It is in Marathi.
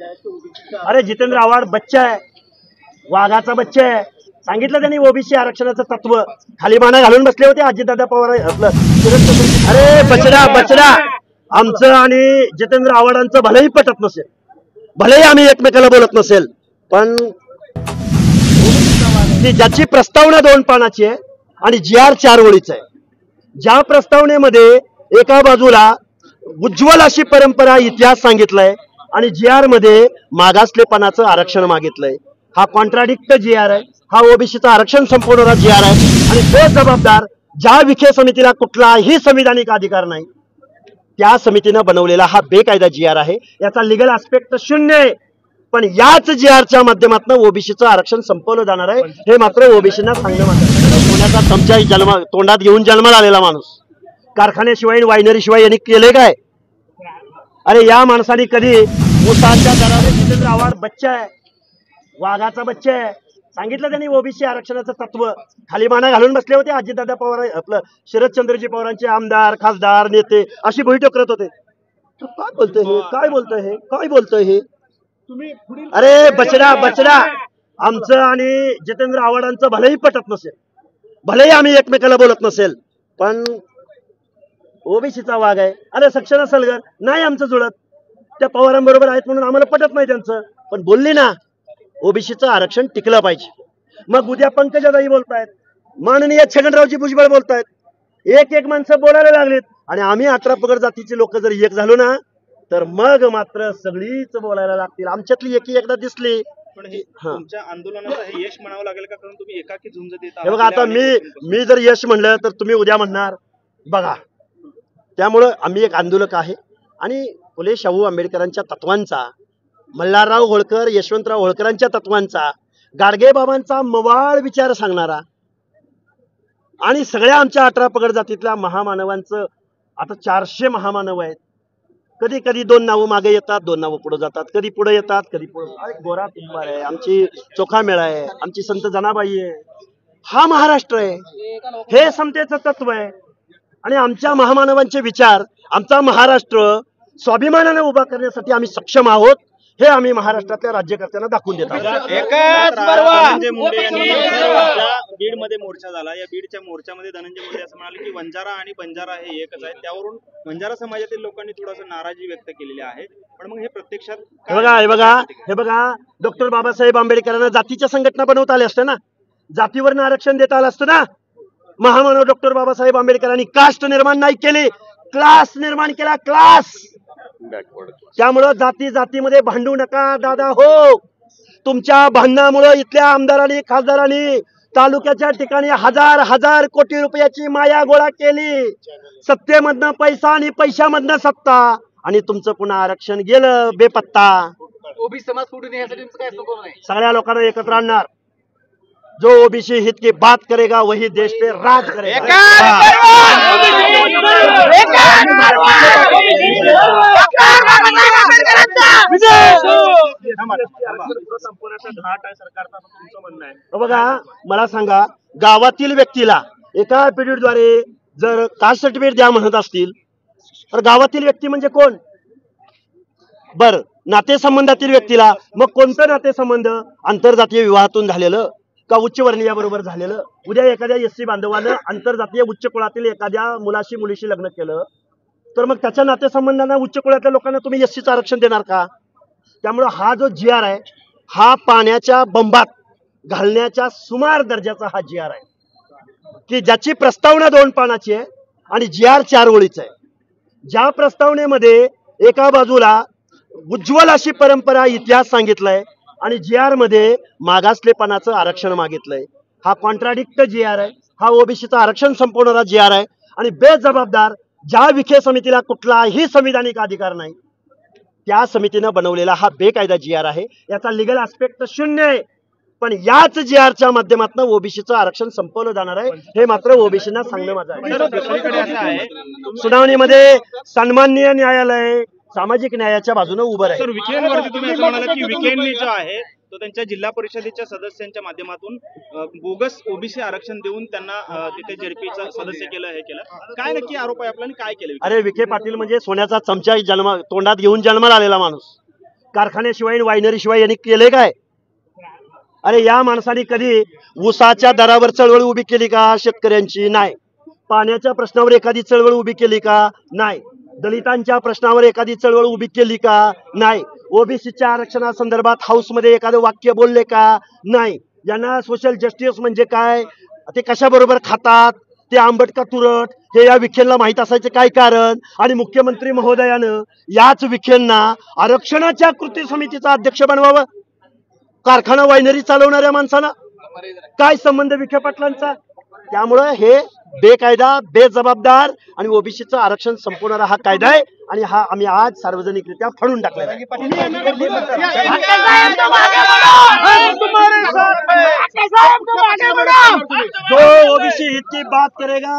अरे जितेंद्र आव्हाड बच्चा आहे, वाघाचा बच्चा आहे. सांगितलं त्यांनी ओबीसी आरक्षणाचं तत्व. खाली माना घालून बसले होते अजितदादा पवार आपलं. अरे बचडा बचडा, आमचं आणि जितेंद्र आव्हाडांचं भलेही पटत नसेल, भलेही आम्ही एकमेकाला बोलत नसेल, पण ज्याची प्रस्तावना 2 पानाची आहे आणि GR 4 ओळीचा आहे, ज्या प्रस्तावनेमध्ये एका बाजूला उज्ज्वल अशी परंपरा इतिहास सांगितलाय आणि GR मध्ये मागासलेपणाचं आरक्षण मागितलंय. हा कॉन्ट्राडिक्ट GR आहे, हा ओबीसीचं आरक्षण संपवणारा GR आहे. आणि तो जबाबदार ज्या विखे समितीला कुठलाही संविधानिक अधिकार नाही, त्या समितीनं बनवलेला हा बेकायदा GR आहे. याचा लिगल ऍस्पेक्ट शून्य आहे, पण याच GRच्या माध्यमातून ओबीसीचं आरक्षण संपवलं जाणार आहे हे मात्र ओबीसीना सांगणं मात्र. पुण्याचा चमचा तोंडात घेऊन जन्माला आलेला माणूस, कारखान्याशिवाय वायनरी शिवाय यांनी केले काय? अरे या माणसाने कधी उसाच्या दराने जितेंद्र आव्हाड बच्चा आहे, वाघाचा बच्चा आहे. सांगितलं त्यांनी ओबीसी आरक्षणाचं तत्व. खाली माना घालून बसले होते अजितदादा पवार आपलं शरदचंद्रजी पवारांचे आमदार खासदार नेते अशी बैठक करत होते. काय बोलतोय हे, काय बोलतोय हे, काय बोलतोय हे? अरे बचडा बचडा, आमचं आणि जितेंद्र आव्हाडांचं भलेही पटत नसेल, भलेही आम्ही एकमेकाला बोलत नसेल, पण ओबीसीचा वाघ आहे. अरे सक्षम सलगर नाही आमचं जुळत, त्या पवारांबरोबर आहेत म्हणून आम्हाला पटत नाही त्यांचं, पण बोलली ना ओबीसीचं आरक्षण टिकलं पाहिजे. मग उद्या पंकजाताई बोलतायत, माननीय छगनरावजी भुजबळ बोलतायत, एक एक माणसं बोलायला लागलीत आणि आम्ही 18 पगड जातीचे लोक जर एक झालो ना तर मग मात्र सगळीच बोलायला लागतील. आमच्यातली एकदा दिसली. पण हे तुमच्या आंदोलनाचं हे यश म्हणावं लागेल का? कारण तुम्ही एकाकी झुंज देत आहात. हे बघा, आता मी जर यश म्हणलं तर तुम्ही उद्या म्हणणार बघा. त्यामुळं आम्ही एक आंदोलक आहे आणि फुले शाहू आंबेडकरांच्या तत्वांचा, मल्हारराव होळकर यशवंतराव होळकरांच्या तत्वांचा, गाडगे बाबांचा मवाळ विचार सांगणारा आणि सगळ्या आमच्या 18 पगड जातीतल्या महामानवांचं, आता 400 महामानव आहेत. कधी कधी 2 नावं मागे येतात, 2 नावं पुढे जातात, कधी पुढे येतात कधी पुढे. गोरा कुंभार आहे, आमची चोखा मेळा आहे, आमची संत जनाबाई आहे. हा महाराष्ट्र आहे, हे समतेचं तत्व आहे. आणि आमच्या महामानवांचे विचार, आमचा महाराष्ट्र स्वाभिमानाने उभा करण्यासाठी आम्ही सक्षम आहोत हे आम्ही महाराष्ट्रातल्या राज्यकर्त्यांना दाखवून देत आहोत. धनंजय मुंडे यांनी बीडमध्ये मोर्चा झाला. या बीडच्या मोर्चामध्ये धनंजय मुंडे असं म्हणाले की वंजारा आणि बंजारा हे एकच आहे. त्यावरून बंजारा समाजातील लोकांनी थोडंसं नाराजी व्यक्त केलेली आहे. पण मग हे प्रत्यक्षात हे बघा डॉक्टर बाबासाहेब आंबेडकरांना जातीच्या संघटना बनवता आल्या असत्या ना, जातीवरनं आरक्षण देता आलं असतं ना. महामानव डॉक्टर बाबासाहेब आंबेडकरांनी कास्ट निर्माण नाही केली, क्लास निर्माण केला, क्लास. त्यामुळं जातीमध्ये भांडू नका दादा हो. तुमच्या भांडणामुळे इथल्या आमदारांनी खासदारांनी तालुक्याच्या ठिकाणी हजार कोटी रुपयाची माया गोळा केली. सत्तेमधनं पैसा आणि पैशामधनं सत्ता, आणि तुमचं पुन्हा आरक्षण गेलं बेपत्ता. ओबीसी समाज फुटून यासाठी काय नाही. सगळ्या लोकांना एकत्र आणणार. जो ओबीसी हित की बात करेगा वही देश पे राज करेगा. बघा मला सांगा, गावातील व्यक्तीला एका ऍफिडेव्हिटद्वारे जर कास्ट सर्टिफिकेट द्या म्हणत असतील तर गावातील व्यक्ती म्हणजे कोण? बर, नातेसंबंधातील व्यक्तीला मग कोणतं नातेसंबंध? आंतरजातीय विवाहातून झालेलं का उच्च वर्णीयाबरोबर झालेलं? उद्या एखाद्या एससी बांधवानं आंतरजातीय उच्च कुळातील एखाद्या मुलीशी लग्न केलं तर मग त्याच्या नातेसंबंधांना उच्च कुळातल्या लोकांना तुम्ही एससीचं आरक्षण देणार का? त्यामुळे हा जो GR आहे हा पाण्याच्या बंबात घालण्याच्या सुमार दर्जाचा हा GR आहे की ज्याची प्रस्तावना 2 पानाची आहे आणि GR 4 ओळीचा आहे. ज्या प्रस्तावनेमध्ये एका बाजूला उज्ज्वल अशी परंपरा इतिहास सांगितलाय आणि GR मध्ये मागासलेपणाचं आरक्षण मागितलंय. हा कॉन्ट्राडिक्ट GR आहे, हा ओबीसीचं आरक्षण संपवणारा GR आहे. आणि बेजबाबदार ज्या विखे समितीला कुठलाही संविधानिक अधिकार नाही, त्या समितीनं बनवलेला हा बेकायदा GR आहे. याचा लिगल ऍस्पेक्ट शून्य आहे, पण याच GRच्या माध्यमातून ओबीसीचं आरक्षण संपवलं जाणार आहे हे मात्र ओबीसीना सांगणं माझं आहे. सुनावणीमध्ये सन्माननीय न्यायालय सामाजिक न्यायाच्या बाजूने उभं राहील. सर, विखेंवरती तुम्ही असं म्हणालात की विखेंनी जो आहे तो त्यांच्या जिल्हा परिषदेच्या सदस्यांच्या माध्यमातून बोगस ओबीसी आरक्षण देऊन त्यांना तिथे जेडपीचं सदस्य केलं, हे केलं. काय नक्की आरोप आहे आपला आणि काय केलं? अरे विखे पाटील म्हणजे सोन्याचा चमचा तोंडात घेऊन जन्माला आलेला माणूस, कारखान्याशिवाय वायनरी शिवाय यांनी केले काय? अरे या माणसाने कधी ऊसाच्या दरावर चळवळ उभी केली का? शेतकऱ्यांची नाही. पाण्याच्या प्रश्नावर एखादी चळवळ उभी केली का? नाही. दलितांच्या प्रश्नावर एखादी चळवळ उभी केली का? नाही. ओबीसीच्या आरक्षणासंदर्भात हाऊसमध्ये एखादं वाक्य बोलले का? नाही. यांना सोशल जस्टिस म्हणजे काय, ते कशाबरोबर खातात, ते आंबट का तुरट, हे या विखेंना माहित असायचं काय कारण? आणि मुख्यमंत्री महोदयानं याच विखेंना आरक्षणाच्या कृती समितीचा अध्यक्ष बनवावं. कारखाना वायनरी चालवणाऱ्या माणसाला काय संबंध विखे पाटलांचा? त्यामुळं हे बेकायदा, बेजबाबदार आणि ओबीसीचं आरक्षण संपवणारा हा कायदा आहे आणि हा आम्ही आज सार्वजनिकरित्या फाडून टाकलेला आहे. जो ओबीसी हित की बात करेगा